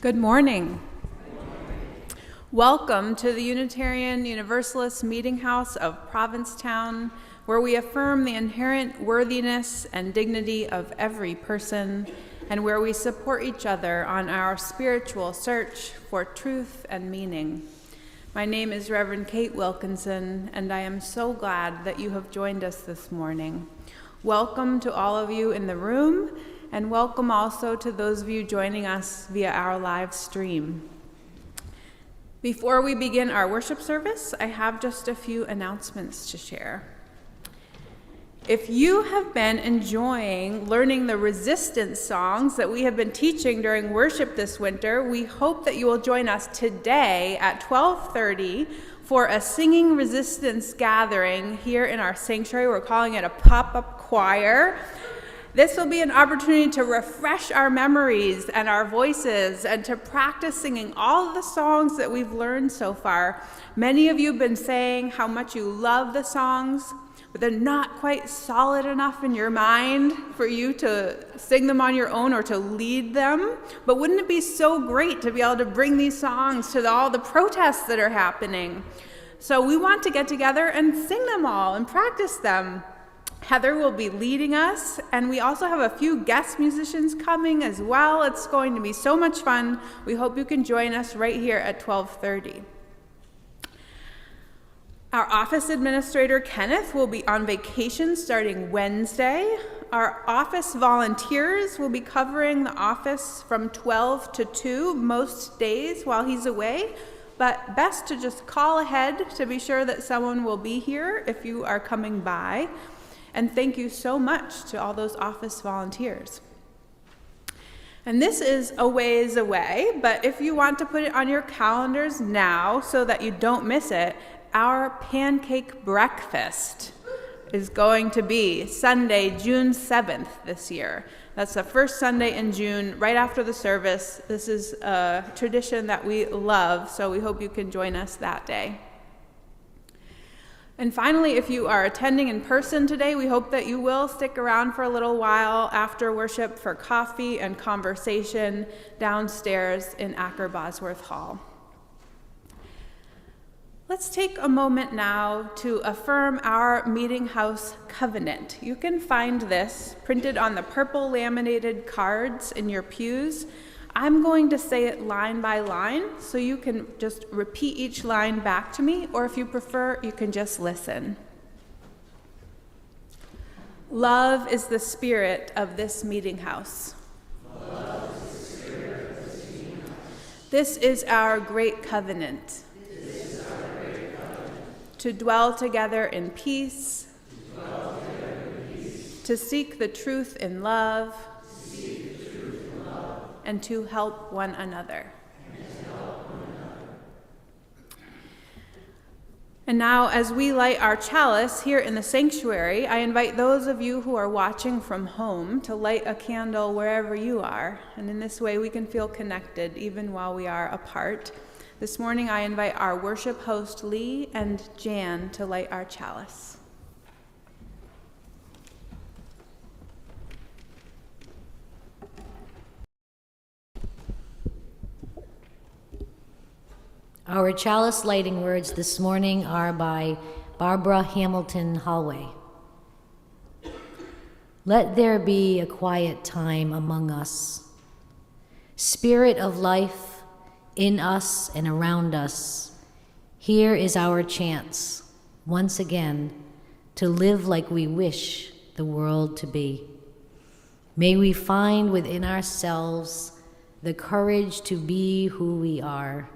Good morning. Welcome to the Unitarian Universalist Meeting House of Provincetown, where we affirm the inherent worthiness and dignity of every person, and where we support each other on our spiritual search for truth and meaning. My name is Reverend Kate Wilkinson, and I am so glad that you have joined us this morning. Welcome to all of you in the room, and welcome also to those of you joining us via our live stream. Before we begin our worship service, I have just a few announcements to share. If you have been enjoying learning the resistance songs that we have been teaching during worship this winter, we hope that you will join us today at 12:30 for a singing resistance gathering here in our sanctuary. We're calling it a pop-up choir. This will be an opportunity to refresh our memories and our voices and to practice singing all of the songs that we've learned so far. Many of you have been saying how much you love the songs, but they're not quite solid enough in your mind for you to sing them on your own or to lead them. But wouldn't it be so great to be able to bring these songs to all the protests that are happening? So we want to get together and sing them all and practice them. Heather will be leading us, and we also have a few guest musicians coming as well. It's going to be so much fun. We hope you can join us right here at 12:30. Our office administrator, Kenneth, will be on vacation starting Wednesday. Our office volunteers will be covering the office from 12 to 2 most days while he's away, but best to just call ahead to be sure that someone will be here if you are coming by. And thank you so much to all those office volunteers. And this is a ways away, but if you want to put it on your calendars now so that you don't miss it, our pancake breakfast is going to be Sunday, June 7th this year. That's the first Sunday in June, right after the service. This is a tradition that we love, so we hope you can join us that day. And finally, if you are attending in person today, we hope that you will stick around for a little while after worship for coffee and conversation downstairs in Acker Bosworth Hall. Let's take a moment now to affirm our Meeting House covenant. You can find this printed on the purple laminated cards in your pews. I'm going to say it line by line, so you can just repeat each line back to me, or if you prefer, you can just listen. Love is the spirit of this meeting house. Love is the spirit of this meeting house. This is our great covenant. This is our great covenant. To dwell together in peace. To dwell together in peace. To seek the truth in love. And to help one another. And now, as we light our chalice here in the sanctuary, I invite those of you who are watching from home to light a candle wherever you are. And in this way, we can feel connected even while we are apart. This morning, I invite our worship host, Lee, and Jan to light our chalice. Our chalice lighting words this morning are by Barbara Hamilton Hallway. Let there be a quiet time among us. Spirit of life in us and around us, here is our chance, once again, to live like we wish the world to be. May we find within ourselves the courage to be who we are.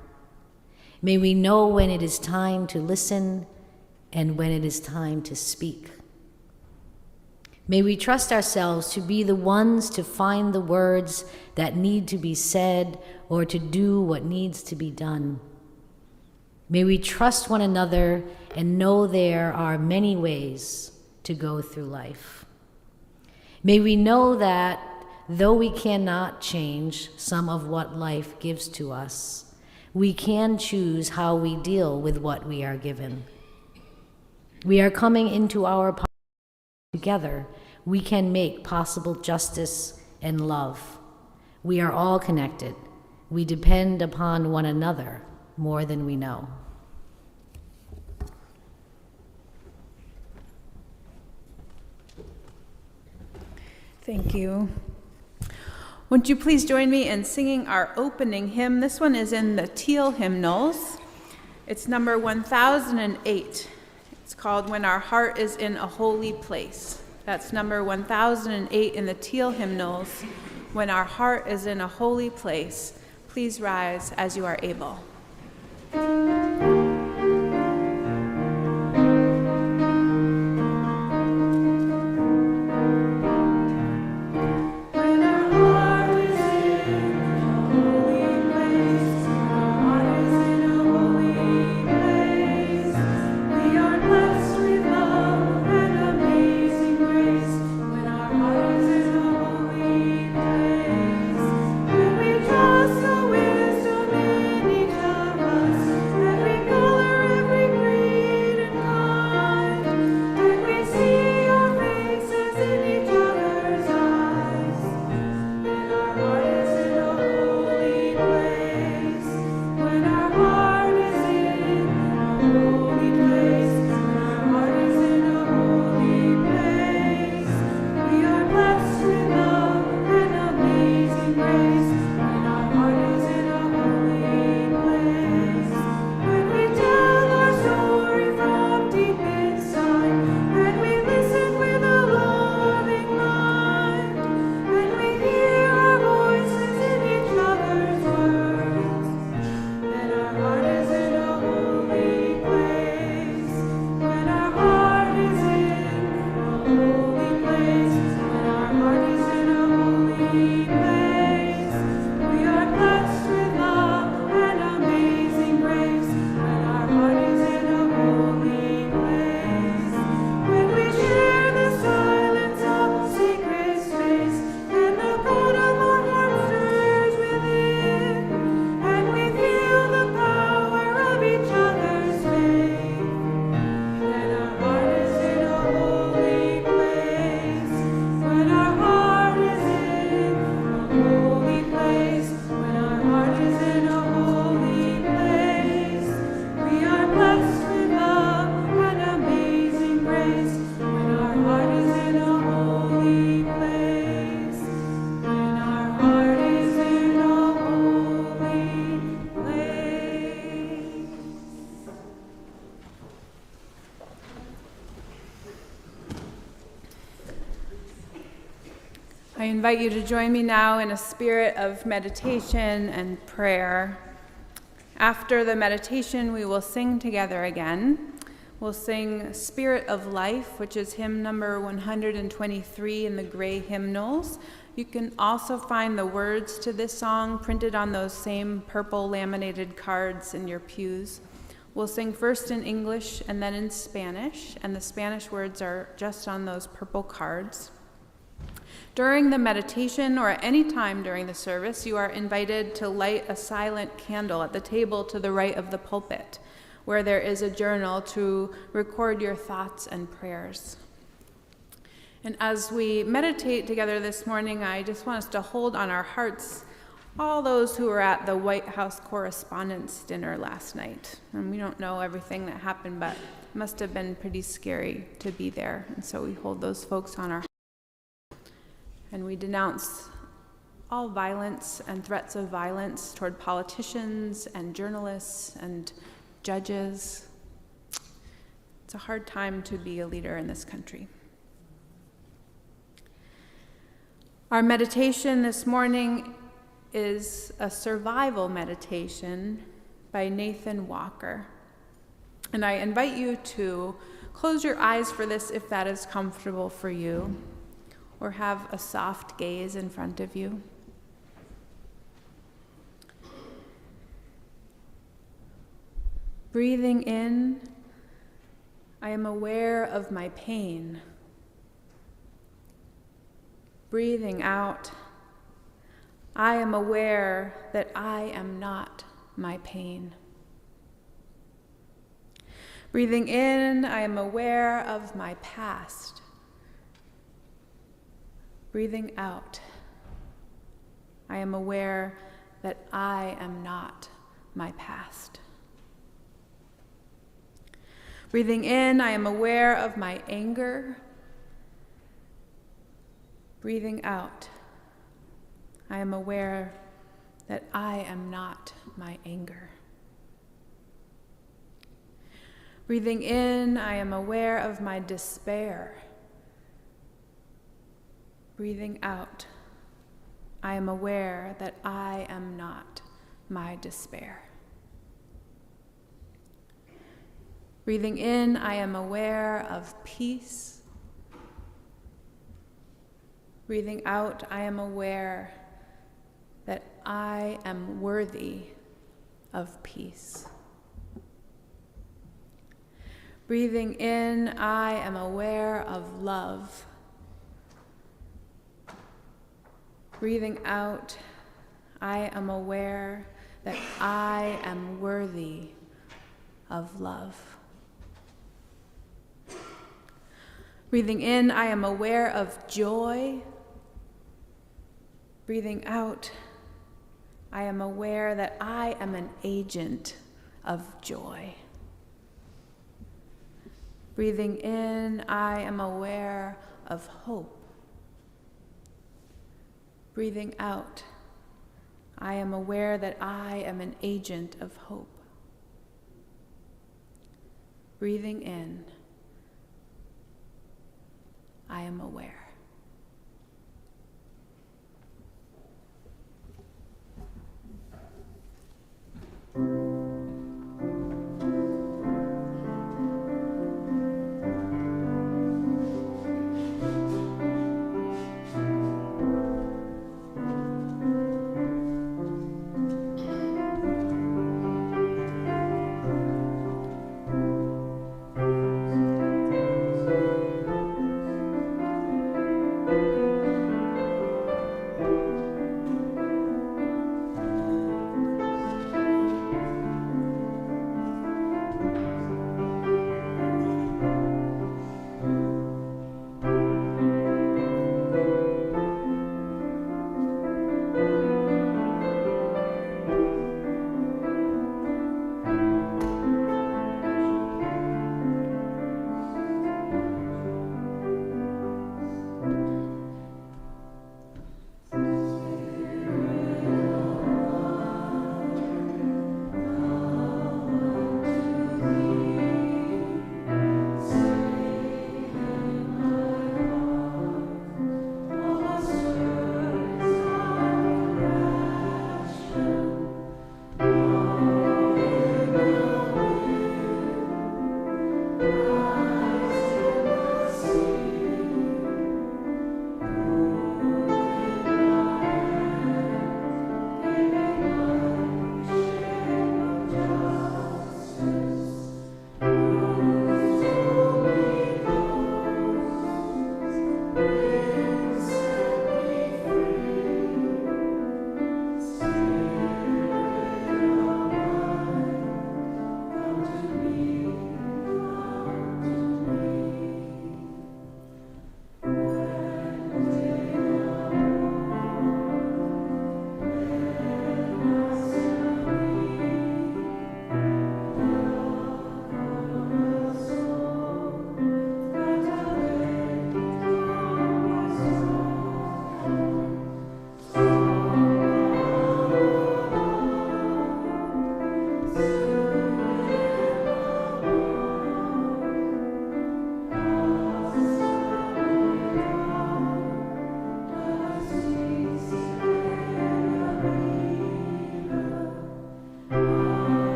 May we know when it is time to listen and when it is time to speak. May we trust ourselves to be the ones to find the words that need to be said or to do what needs to be done. May we trust one another and know there are many ways to go through life. May we know that though we cannot change some of what life gives to us, we can choose how we deal with what we are given. We are coming into our power together. We can make possible justice and love. We are all connected. We depend upon one another more than we know. Thank you. Would you please join me in singing our opening hymn? This one is in the Teal Hymnals. It's number 1008. It's called When Our Heart is in a Holy Place. That's number 1008 in the Teal Hymnals. When Our Heart is in a Holy Place. Please rise as you are able. I invite you to join me now in a spirit of meditation and prayer. After the meditation, we will sing together again. We'll sing Spirit of Life, which is hymn number 123 in the gray hymnals. You can also find the words to this song printed on those same purple laminated cards in your pews. We'll sing first in English and then in Spanish, and the Spanish words are just on those purple cards. During the meditation or at any time during the service, you are invited to light a silent candle at the table to the right of the pulpit, where there is a journal to record your thoughts and prayers. And as we meditate together this morning, I just want us to hold on our hearts all those who were at the White House Correspondents' Dinner last night. And we don't know everything that happened, but it must have been pretty scary to be there. And so we hold those folks on our hearts. And we denounce all violence and threats of violence toward politicians and journalists and judges. It's a hard time to be a leader in this country. Our meditation this morning is a survival meditation by Nathan Walker. And I invite you to close your eyes for this if that is comfortable for you, or have a soft gaze in front of you. Breathing in, I am aware of my pain. Breathing out, I am aware that I am not my pain. Breathing in, I am aware of my past. Breathing out, I am aware that I am not my past. Breathing in, I am aware of my anger. Breathing out, I am aware that I am not my anger. Breathing in, I am aware of my despair. Breathing out, I am aware that I am not my despair. Breathing in, I am aware of peace. Breathing out, I am aware that I am worthy of peace. Breathing in, I am aware of love. Breathing out, I am aware that I am worthy of love. Breathing in, I am aware of joy. Breathing out, I am aware that I am an agent of joy. Breathing in, I am aware of hope. Breathing out, I am aware that I am an agent of hope. Breathing in, I am aware.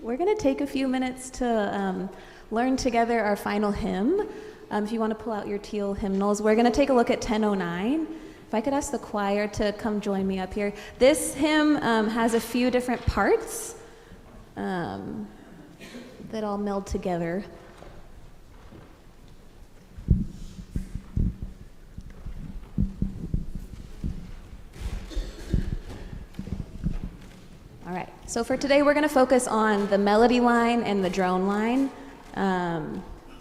We're going to take a few minutes to learn together our final hymn. If you want to pull out your teal hymnals, we're going to take a look at 1009. If I could ask the choir to come join me up here. This hymn has a few different parts that all meld together. So for today, we're going to focus on the melody line and the drone line.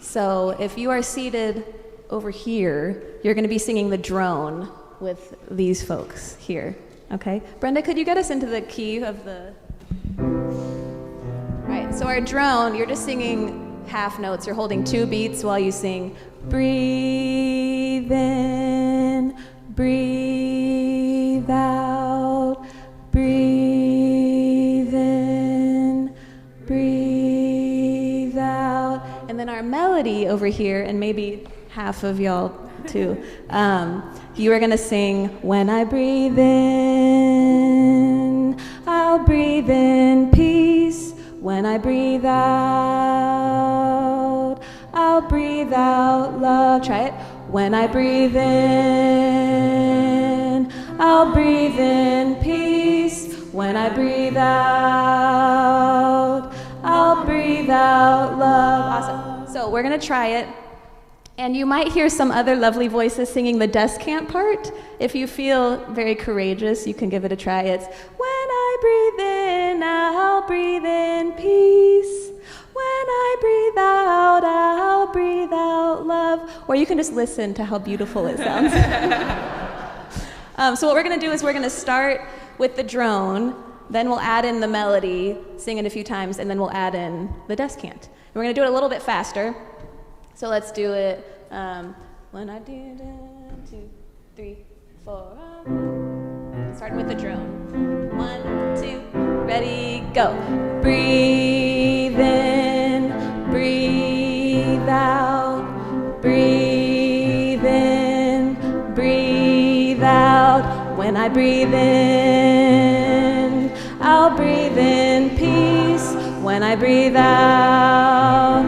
So if you are seated over here, you're going to be singing the drone with these folks here. Okay? Brenda, could you get us into the key of the... All right, so our drone, you're just singing half notes. You're holding 2 beats while you sing, breathe in, breathe out, breathe in, breathe out. And then our melody over here, and maybe half of y'all too, you are gonna sing, when I breathe in, I'll breathe in peace. When I breathe out, I'll breathe out love. Try it. When I breathe in, I'll breathe in peace. When I breathe out, I'll breathe out love. Awesome. So we're going to try it. And you might hear some other lovely voices singing the descant part. If you feel very courageous, you can give it a try. It's, when I breathe in, I'll breathe in peace. When I breathe out, I'll breathe out love. Or you can just listen to how beautiful it sounds. So what we're going to do is we're going to start with the drone, then we'll add in the melody, sing it a few times, and then we'll add in the descant. And we're going to do it a little bit faster. So let's do it. When I do 1, 2, 3, 4. Starting with the drone. 1, 2, ready, go. Breathe in, breathe out, breathe in, breathe out. When I breathe in, I'll breathe in peace. When I breathe out,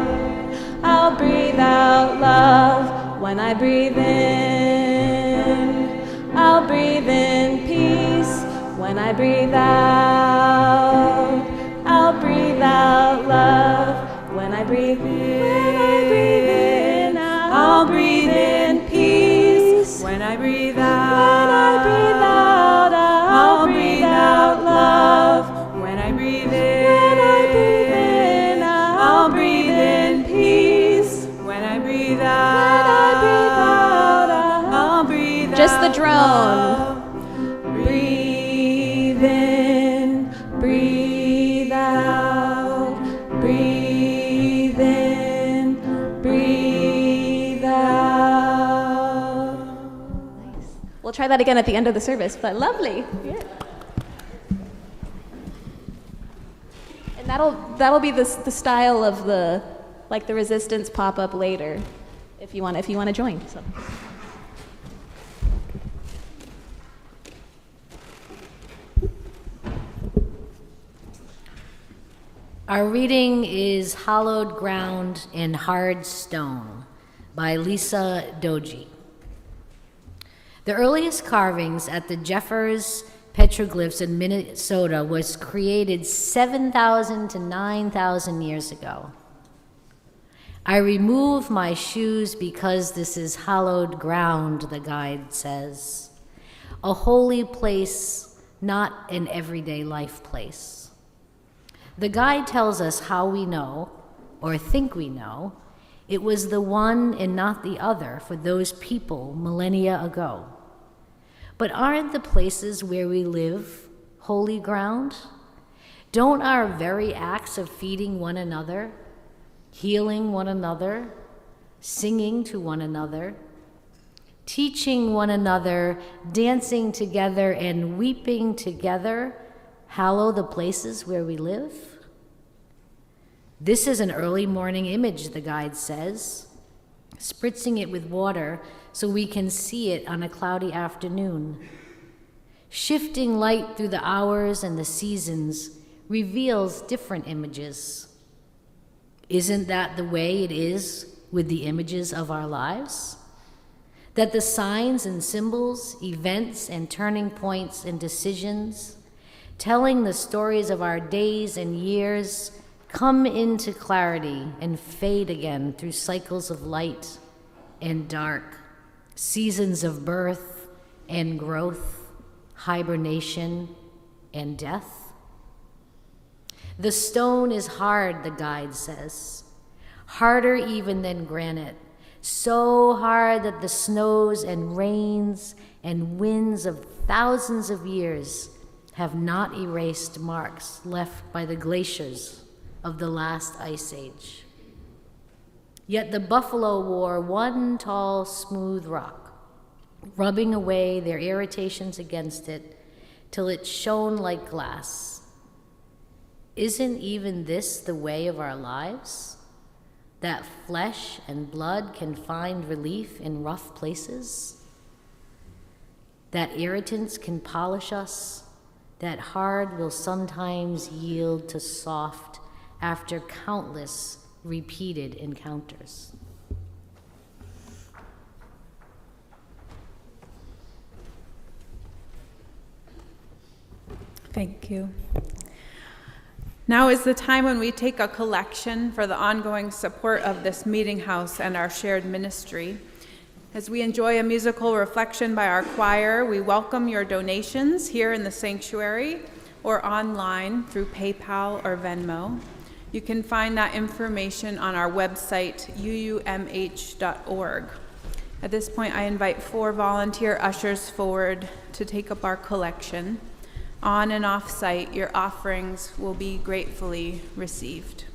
I'll breathe out love. When I breathe in, I'll breathe in peace. When I breathe out, I'll breathe out love. When I breathe in, I'll breathe in peace. When I breathe out, I'll breathe out love. When I breathe in, I'll breathe in peace. When I breathe out, I'll breathe out. Just the drone. Breathe in, breathe out, breathe in, breathe out. Nice. We'll try that again at the end of the service, but lovely. Yeah. And that'll be the style of the resistance pop up later, if you want to join. So. Our reading is Hallowed Ground in Hard Stone by Lisa Doji. The earliest carvings at the Jeffers petroglyphs in Minnesota was created 7,000 to 9,000 years ago. I remove my shoes because this is hallowed ground, the guide says. A holy place, not an everyday life place. The guide tells us how we know, or think we know, it was the one and not the other for those people millennia ago. But aren't the places where we live holy ground? Don't our very acts of feeding one another, healing one another, singing to one another, teaching one another, dancing together, and weeping together, hallow the places where we live? This is an early morning image, the guide says, spritzing it with water so we can see it on a cloudy afternoon. Shifting light through the hours and the seasons reveals different images. Isn't that the way it is with the images of our lives? That the signs and symbols, events and turning points and decisions, telling the stories of our days and years, come into clarity and fade again through cycles of light and dark, seasons of birth and growth, hibernation and death? The stone is hard, the guide says, harder even than granite, so hard that the snows and rains and winds of thousands of years have not erased marks left by the glaciers of the last ice age. Yet the buffalo wore one tall, smooth rock, rubbing away their irritations against it till it shone like glass. Isn't even this the way of our lives? That flesh and blood can find relief in rough places? That irritants can polish us? That hard will sometimes yield to soft after countless repeated encounters? Thank you. Now is the time when we take a collection for the ongoing support of this meeting house and our shared ministry. As we enjoy a musical reflection by our choir, we welcome your donations here in the sanctuary or online through PayPal or Venmo. You can find that information on our website, uumh.org. At this point, I invite 4 volunteer ushers forward to take up our collection. On and off site, your offerings will be gratefully received.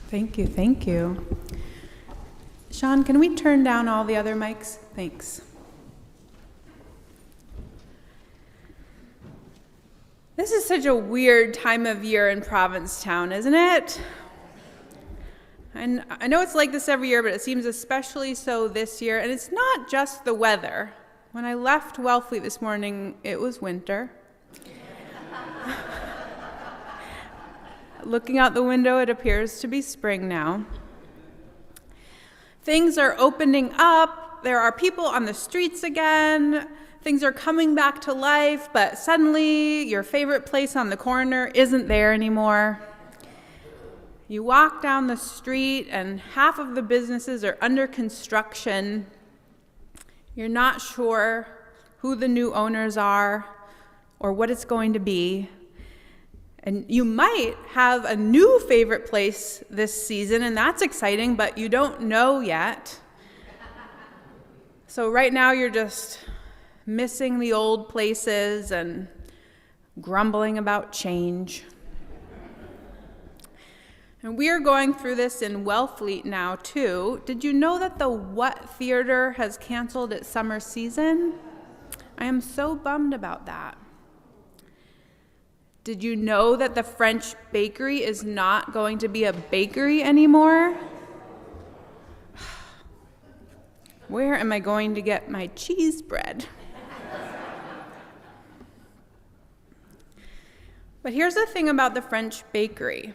Thank you, thank you. Sean, can we turn down all the other mics? Thanks. This is such a weird time of year in Provincetown, isn't it? And I know it's like this every year, but it seems especially so this year. And it's not just the weather. When I left Wellfleet this morning, it was winter. Looking out the window, it appears to be spring now. Things are opening up. There are people on the streets again. Things are coming back to life, but suddenly your favorite place on the corner isn't there anymore. You walk down the street and half of the businesses are under construction. You're not sure who the new owners are or what it's going to be. And you might have a new favorite place this season, and that's exciting, but you don't know yet. So right now you're just missing the old places and grumbling about change. And we are going through this in Wellfleet now, too. Did you know that the What Theater has canceled its summer season? I am so bummed about that. Did you know that the French bakery is not going to be a bakery anymore? Where am I going to get my cheese bread? But here's the thing about the French bakery.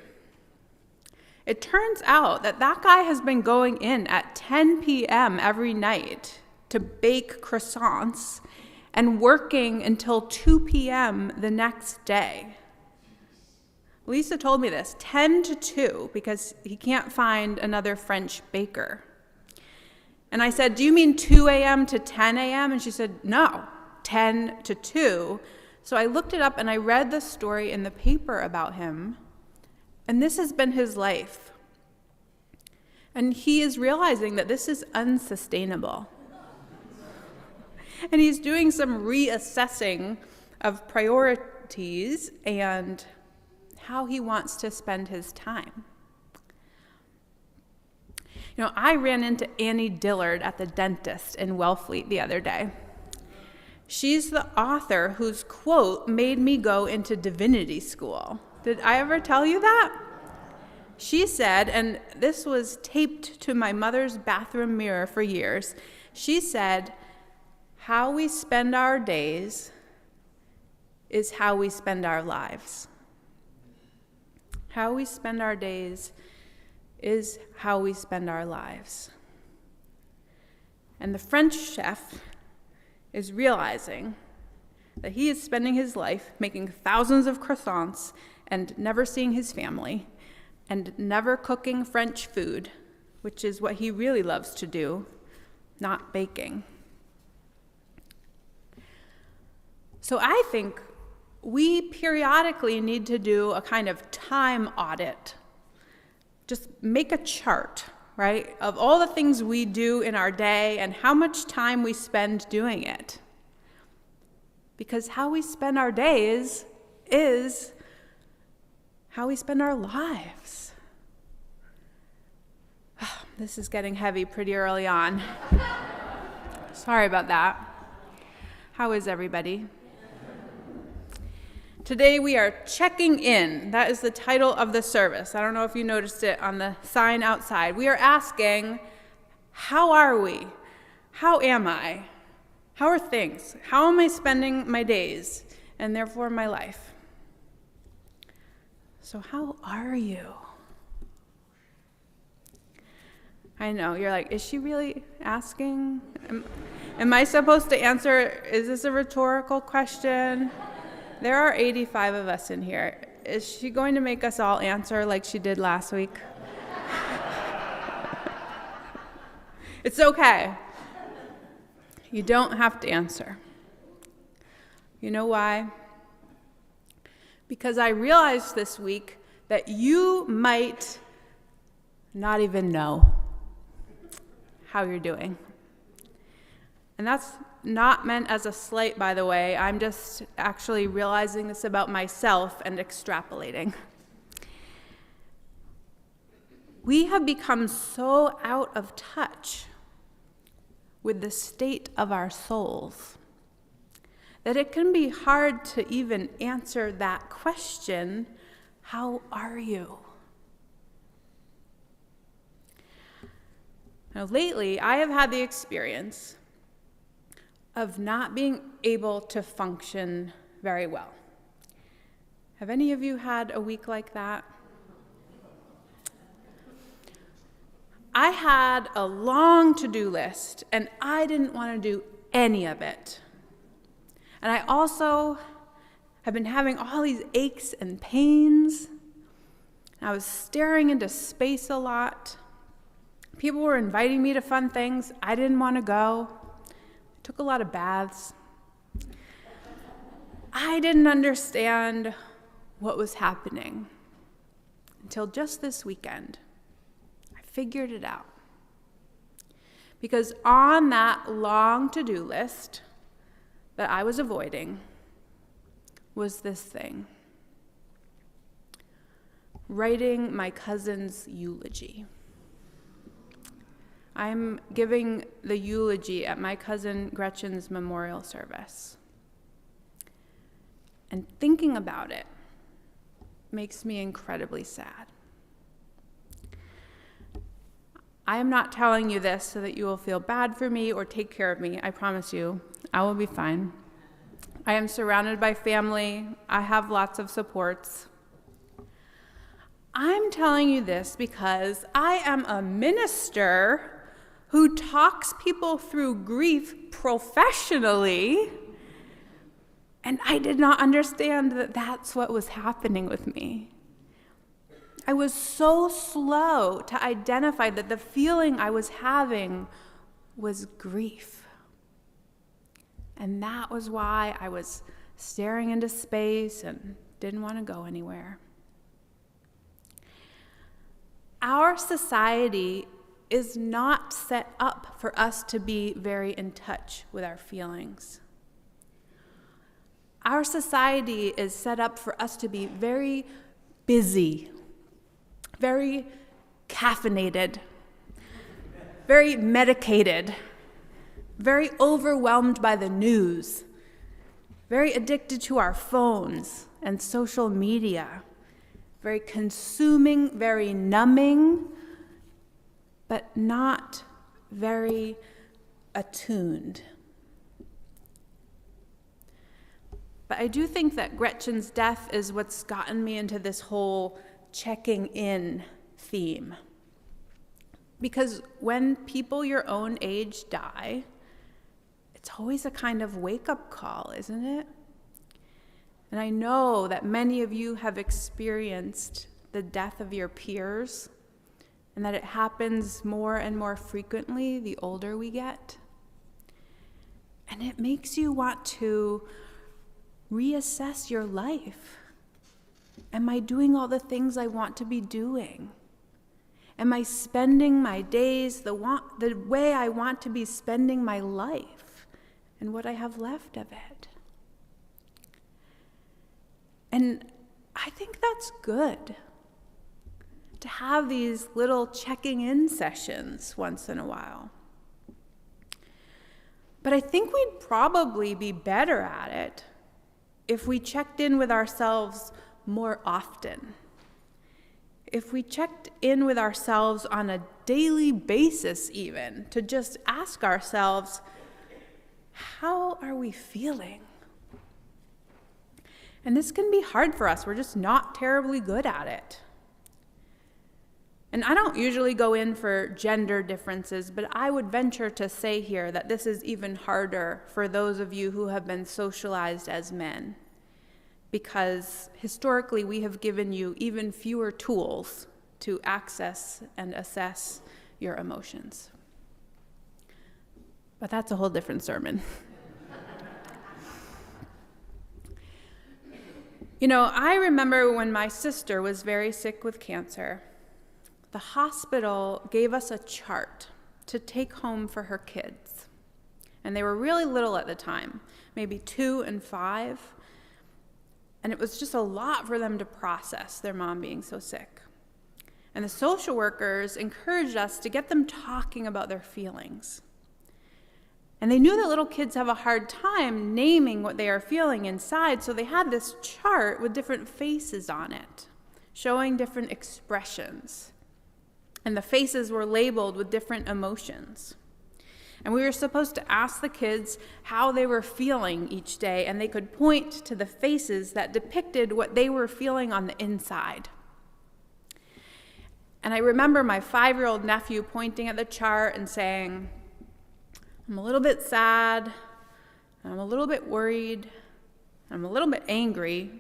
It turns out that guy has been going in at 10 p.m. every night to bake croissants and working until 2 p.m. the next day. Lisa told me this, 10 to 2, because he can't find another French baker. And I said, do you mean 2 a.m. to 10 a.m.? And she said, no, 10 to 2. So I looked it up and I read the story in the paper about him. And this has been his life. And he is realizing that this is unsustainable. And he's doing some reassessing of priorities and how he wants to spend his time. You know, I ran into Annie Dillard at the dentist in Wellfleet the other day. She's the author whose quote made me go into divinity school. Did I ever tell you that? She said, and this was taped to my mother's bathroom mirror for years, she said, how we spend our days is how we spend our lives. How we spend our days is how we spend our lives. And the French chef is realizing that he is spending his life making thousands of croissants and never seeing his family and never cooking French food, which is what he really loves to do, not baking. So I think we periodically need to do a kind of time audit. Just make a chart, right, of all the things we do in our day and how much time we spend doing it. Because how we spend our days is how we spend our lives. This is getting heavy pretty early on. Sorry about that. How is everybody? Today we are checking in. That is the title of the service. I don't know if you noticed it on the sign outside. We are asking, how are we? How am I? How are things? How am I spending my days and therefore my life? So how are you? I know, you're like, is she really asking? Am I supposed to answer, is this a rhetorical question? There are 85 of us in here. Is she going to make us all answer like she did last week? It's okay. You don't have to answer. You know why? Because I realized this week that you might not even know how you're doing. And that's not meant as a slight, by the way. I'm just actually realizing this about myself and extrapolating. We have become so out of touch with the state of our souls that it can be hard to even answer that question, how are you? Now, lately, I have had the experience of not being able to function very well. Have any of you had a week like that? I had a long to-do list, and I didn't want to do any of it. And I also have been having all these aches and pains. I was staring into space a lot. People were inviting me to fun things. I didn't want to go. I took a lot of baths. I didn't understand what was happening until just this weekend. I figured it out. Because on that long to-do list that I was avoiding was this thing: writing my cousin's eulogy. I'm giving the eulogy at my cousin Gretchen's memorial service. And thinking about it makes me incredibly sad. I am not telling you this so that you will feel bad for me or take care of me. I promise you, I will be fine. I am surrounded by family. I have lots of supports. I'm telling you this because I am a minister who talks people through grief professionally, and I did not understand that that's what was happening with me. I was so slow to identify that the feeling I was having was grief. And that was why I was staring into space and didn't want to go anywhere. Our society is not set up for us to be very in touch with our feelings. Our society is set up for us to be very busy, very caffeinated, very medicated, very overwhelmed by the news, very addicted to our phones and social media, very consuming, very numbing, but not very attuned. But I do think that Gretchen's death is what's gotten me into this whole checking in theme. Because when people your own age die, it's always a kind of wake-up call, isn't it? And I know that many of you have experienced the death of your peers, and that it happens more and more frequently the older we get. And it makes you want to reassess your life. Am I doing all the things I want to be doing? Am I spending my days the way I want to be spending my life and what I have left of it? And I think that's good, to have these little checking in sessions once in a while. But I think we'd probably be better at it if we checked in with ourselves more often. If we checked in with ourselves on a daily basis even, to just ask ourselves, how are we feeling? And this can be hard for us. We're just not terribly good at it. And I don't usually go in for gender differences, but I would venture to say here that this is even harder for those of you who have been socialized as men, because historically we have given you even fewer tools to access and assess your emotions. But that's a whole different sermon. You know, I remember when my sister was very sick with cancer, the hospital gave us a chart to take home for her kids. And they were really little at the time, maybe 2 and 5. And it was just a lot for them to process, their mom being so sick. And the social workers encouraged us to get them talking about their feelings. And they knew that little kids have a hard time naming what they are feeling inside, so they had this chart with different faces on it, showing different expressions. And the faces were labeled with different emotions. And we were supposed to ask the kids how they were feeling each day, and they could point to the faces that depicted what they were feeling on the inside. And I remember my 5-year-old nephew pointing at the chart and saying, I'm a little bit sad, I'm a little bit worried, I'm a little bit angry.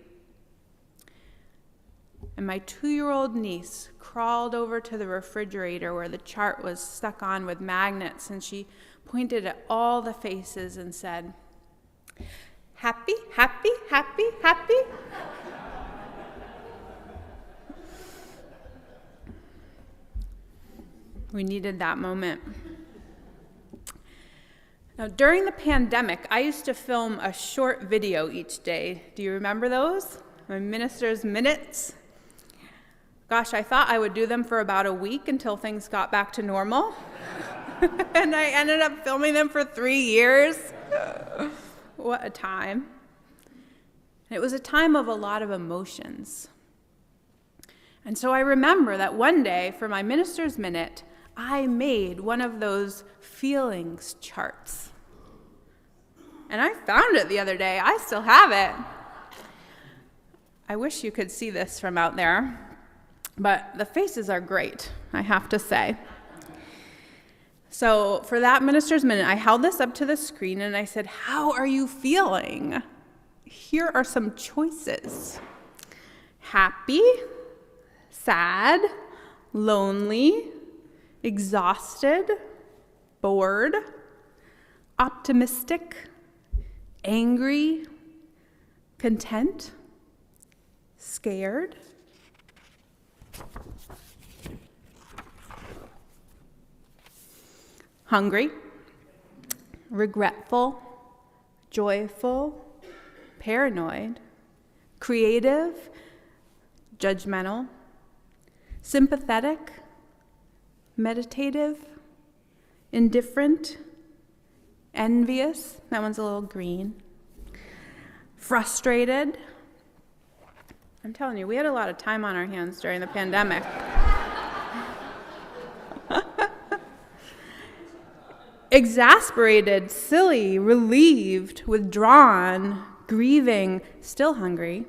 And my 2-year-old niece crawled over to the refrigerator where the chart was stuck on with magnets, and she pointed at all the faces and said, happy, happy, happy, happy. We needed that moment. Now, during the pandemic, I used to film a short video each day. Do you remember those? My minister's minutes. Gosh, I thought I would do them for about a week until things got back to normal. And I ended up filming them for 3 years. What a time. It was a time of a lot of emotions. And so I remember that one day for my minister's minute, I made one of those feelings charts. And I found it the other day. I still have it. I wish you could see this from out there, but the faces are great, I have to say. So for that minister's minute, I held this up to the screen and I said, how are you feeling? Here are some choices. Happy, sad, lonely, exhausted, bored, optimistic, angry, content, scared. Hungry, regretful, joyful, paranoid, creative, judgmental, sympathetic, meditative, indifferent, envious, that one's a little green, frustrated. I'm telling you, we had a lot of time on our hands during the pandemic. Exasperated, silly, relieved, withdrawn, grieving, still hungry,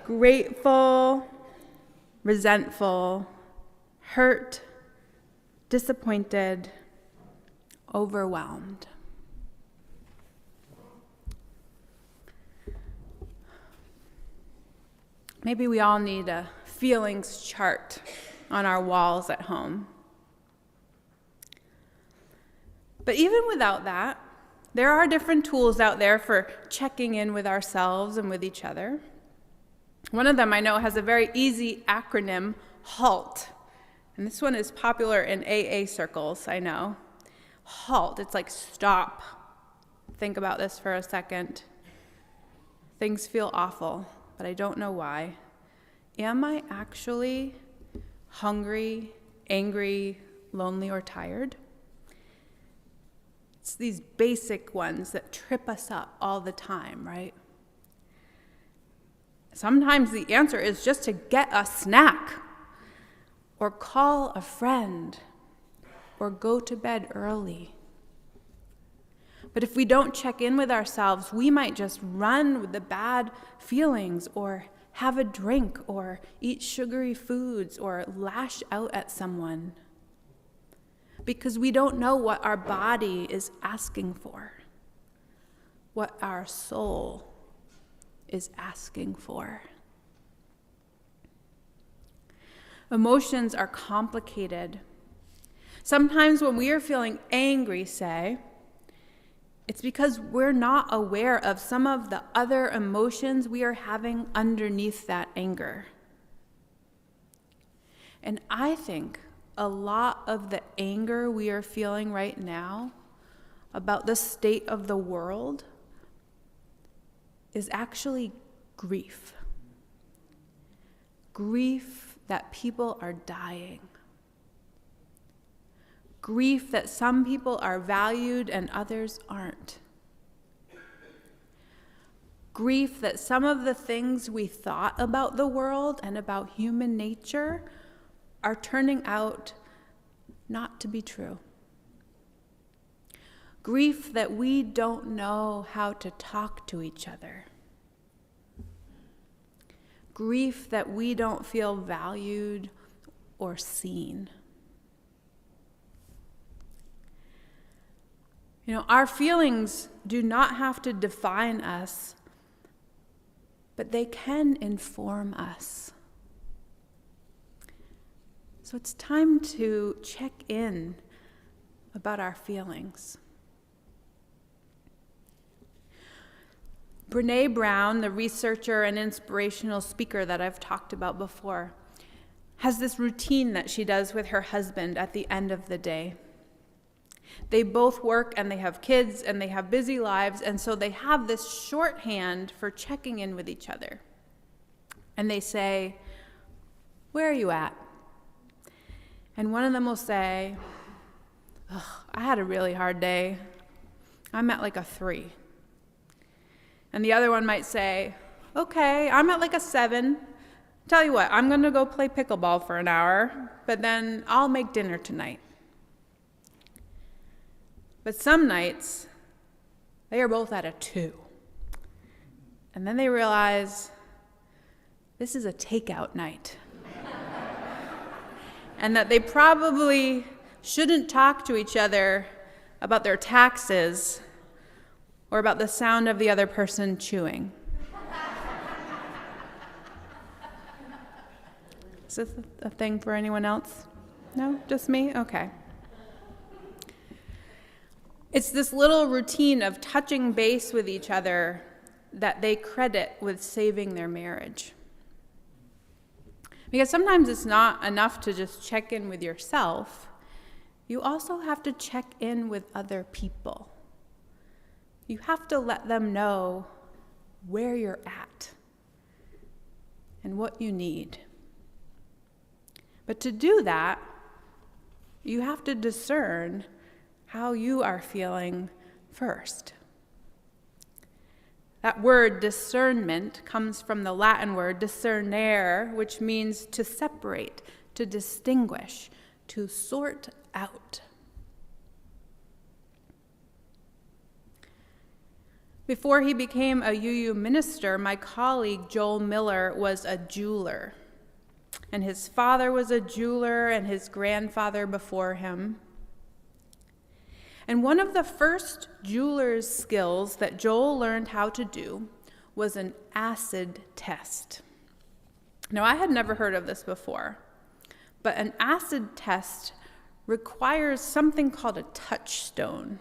grateful, resentful, hurt, disappointed, overwhelmed. Maybe we all need a feelings chart on our walls at home. But even without that, there are different tools out there for checking in with ourselves and with each other. One of them I know has a very easy acronym, HALT. And this one is popular in AA circles, I know. HALT, it's like stop. Think about this for a second. Things feel awful, but I don't know why. Am I actually hungry, angry, lonely, or tired? It's these basic ones that trip us up all the time, right? Sometimes the answer is just to get a snack, or call a friend, or go to bed early. But if we don't check in with ourselves, we might just run with the bad feelings, or have a drink, or eat sugary foods, or lash out at someone. Because we don't know what our body is asking for, what our soul is asking for. Emotions are complicated. Sometimes when we are feeling angry, say, it's because we're not aware of some of the other emotions we are having underneath that anger. And I think a lot of the anger we are feeling right now about the state of the world is actually grief. Grief that people are dying. Grief that some people are valued and others aren't. Grief that some of the things we thought about the world and about human nature are turning out not to be true. Grief that we don't know how to talk to each other. Grief that we don't feel valued or seen. You know, our feelings do not have to define us, but they can inform us. So it's time to check in about our feelings. Brené Brown, the researcher and inspirational speaker that I've talked about before, has this routine that she does with her husband at the end of the day. They both work and they have kids and they have busy lives, and so they have this shorthand for checking in with each other. And they say, where are you at? And one of them will say, ugh, I had a really hard day. I'm at like a 3. And the other one might say, okay, I'm at like a 7. Tell you what, I'm gonna go play pickleball for an hour, but then I'll make dinner tonight. But some nights, they are both at a 2. And then they realize, this is a takeout night. And that they probably shouldn't talk to each other about their taxes or about the sound of the other person chewing. Is this a thing for anyone else? No? Just me? Okay. It's this little routine of touching base with each other that they credit with saving their marriage. Because sometimes it's not enough to just check in with yourself. You also have to check in with other people. You have to let them know where you're at and what you need. But to do that, you have to discern how you are feeling first. That word discernment comes from the Latin word discernere, which means to separate, to distinguish, to sort out. Before he became a UU minister, my colleague Joel Miller was a jeweler. And his father was a jeweler and his grandfather before him. And one of the first jeweler's skills that Joel learned how to do was an acid test. Now, I had never heard of this before, but an acid test requires something called a touchstone.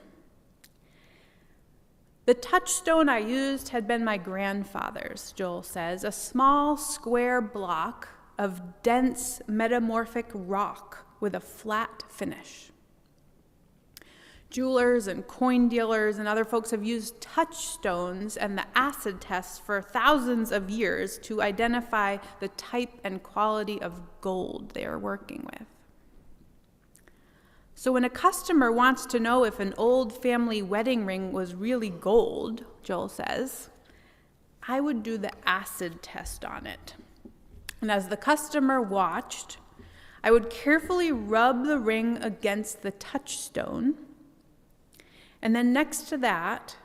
The touchstone I used had been my grandfather's, Joel says, a small square block of dense metamorphic rock with a flat finish. Jewelers and coin dealers and other folks have used touchstones and the acid test for thousands of years to identify the type and quality of gold they are working with. So when a customer wants to know if an old family wedding ring was really gold, Joel says, I would do the acid test on it. And as the customer watched, I would carefully rub the ring against the touchstone. And then next to that,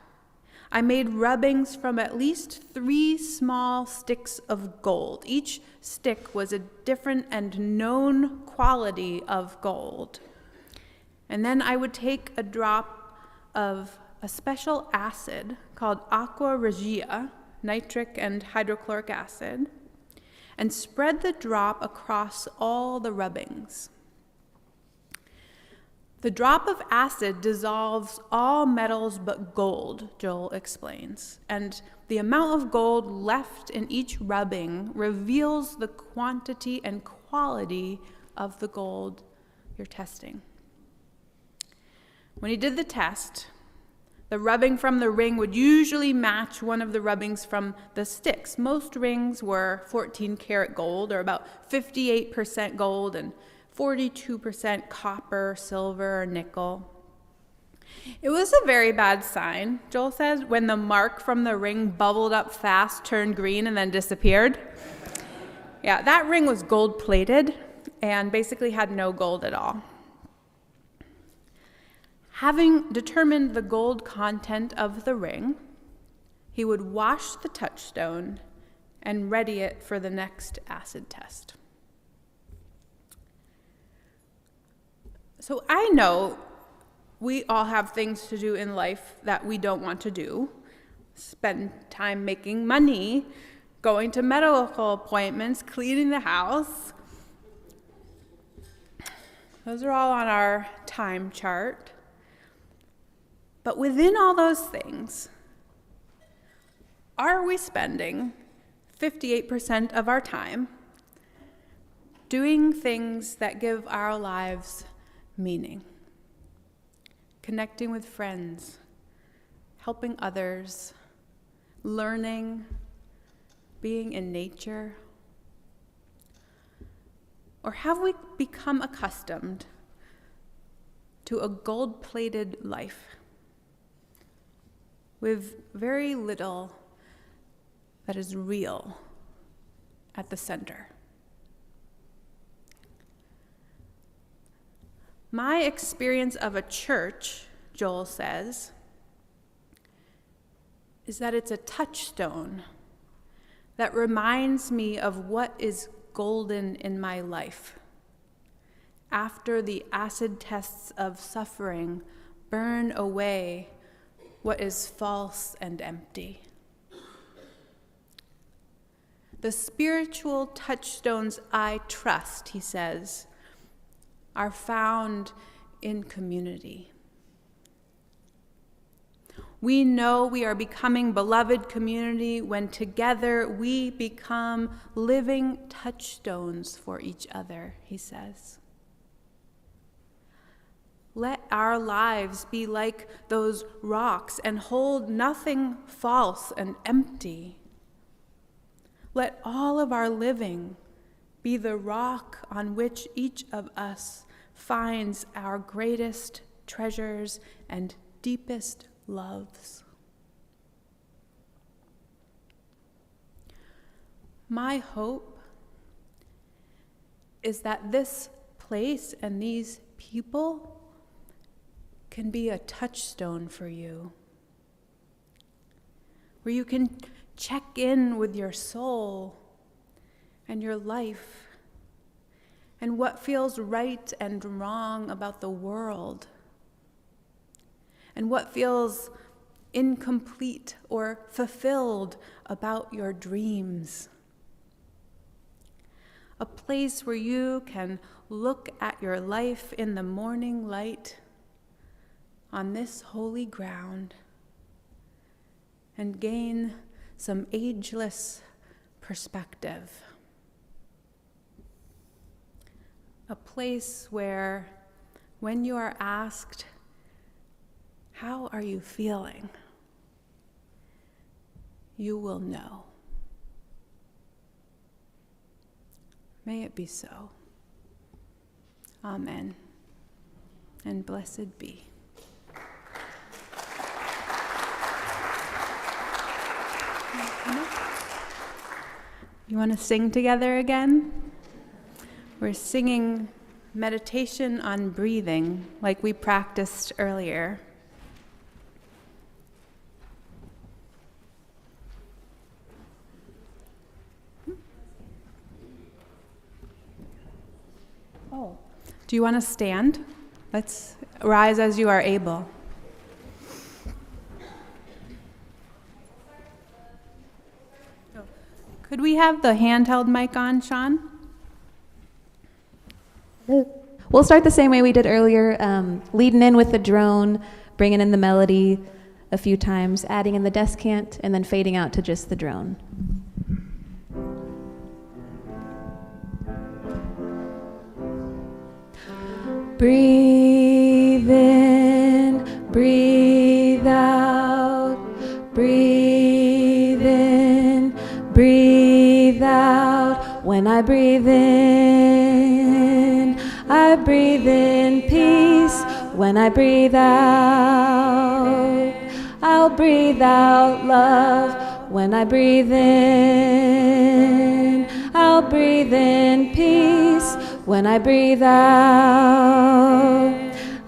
I made rubbings from at least 3 small sticks of gold. Each stick was a different and known quality of gold. And then I would take a drop of a special acid called aqua regia, nitric and hydrochloric acid, and spread the drop across all the rubbings. The drop of acid dissolves all metals but gold, Joel explains, and the amount of gold left in each rubbing reveals the quantity and quality of the gold you're testing. When he did the test, the rubbing from the ring would usually match one of the rubbings from the sticks. Most rings were 14 karat gold, or about 58% gold and 42% copper, silver, or nickel. It was a very bad sign, Joel says, when the mark from the ring bubbled up fast, turned green, and then disappeared. Yeah, that ring was gold-plated and basically had no gold at all. Having determined the gold content of the ring, he would wash the touchstone and ready it for the next acid test. So I know we all have things to do in life that we don't want to do. Spend time making money, going to medical appointments, cleaning the house. Those are all on our time chart. But within all those things, are we spending 58% of our time doing things that give our lives meaning? Connecting with friends, helping others, learning, being in nature. Or have we become accustomed to a gold-plated life with very little that is real at the center? My experience of a church, Joel says, is that it's a touchstone that reminds me of what is golden in my life after the acid tests of suffering burn away what is false and empty. The spiritual touchstones I trust, he says, are found in community. We know we are becoming beloved community when together we become living touchstones for each other, he says. Let our lives be like those rocks and hold nothing false and empty. Let all of our living be the rock on which each of us finds our greatest treasures and deepest loves. My hope is that this place and these people can be a touchstone for you, where you can check in with your soul and your life and what feels right and wrong about the world, and what feels incomplete or fulfilled about your dreams. A place where you can look at your life in the morning light on this holy ground and gain some ageless perspective. A place where, when you are asked, "How are you feeling?" you will know. May it be so. Amen. And blessed be. You want to sing together again? We're singing Meditation on Breathing, like we practiced earlier. Oh, do you want to stand? Let's rise as you are able. Could we have the handheld mic on, Sean? We'll start the same way we did earlier, leading in with the drone, bringing in the melody a few times, adding in the descant, and then fading out to just the drone. Breathe in, breathe out, breathe in, breathe out. When I breathe in, I breathe in peace. When I breathe out, I'll breathe out love. When I breathe in, I'll breathe in peace. When I breathe out,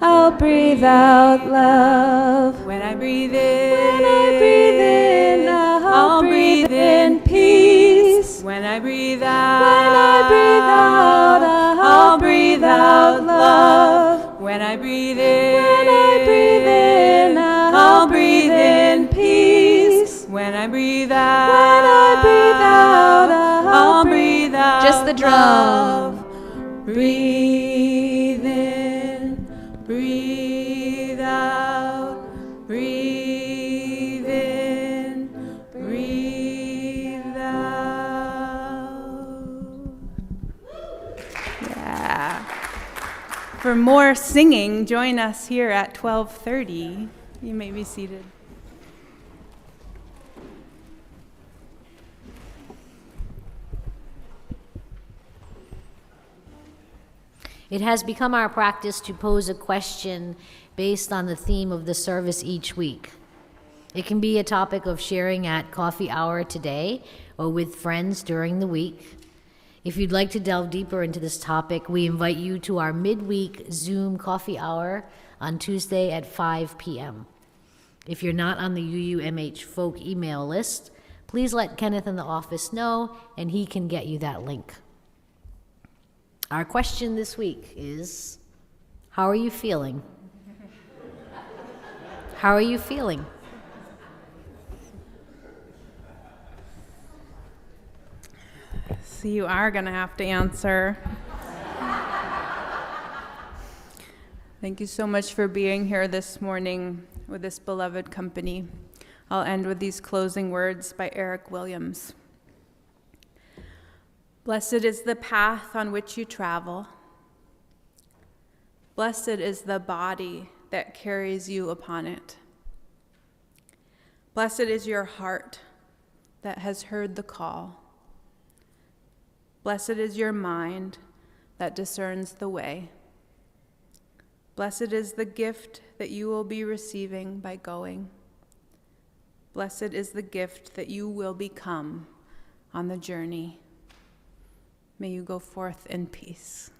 I'll breathe out love. When I breathe in, I'll breathe in peace. When I breathe out, I'll breathe out love. When I breathe in, I'll breathe in peace. When I breathe out, I'll breathe out. Just the drum. Breathe in, breathe out, breathe in, breathe out. Yeah. For more singing, join us here at 12:30. You may be seated. It has become our practice to pose a question based on the theme of the service each week. It can be a topic of sharing at coffee hour today or with friends during the week. If you'd like to delve deeper into this topic, we invite you to our midweek Zoom coffee hour on Tuesday at 5 p.m. If you're not on the UUMH folk email list, please let Kenneth in the office know and he can get you that link. Our question this week is, how are you feeling? How are you feeling? So you are going to have to answer. Thank you so much for being here this morning with this beloved company. I'll end with these closing words by Eric Williams. Blessed is the path on which you travel. Blessed is the body that carries you upon it. Blessed is your heart that has heard the call. Blessed is your mind that discerns the way. Blessed is the gift that you will be receiving by going. Blessed is the gift that you will become on the journey. May you go forth in peace.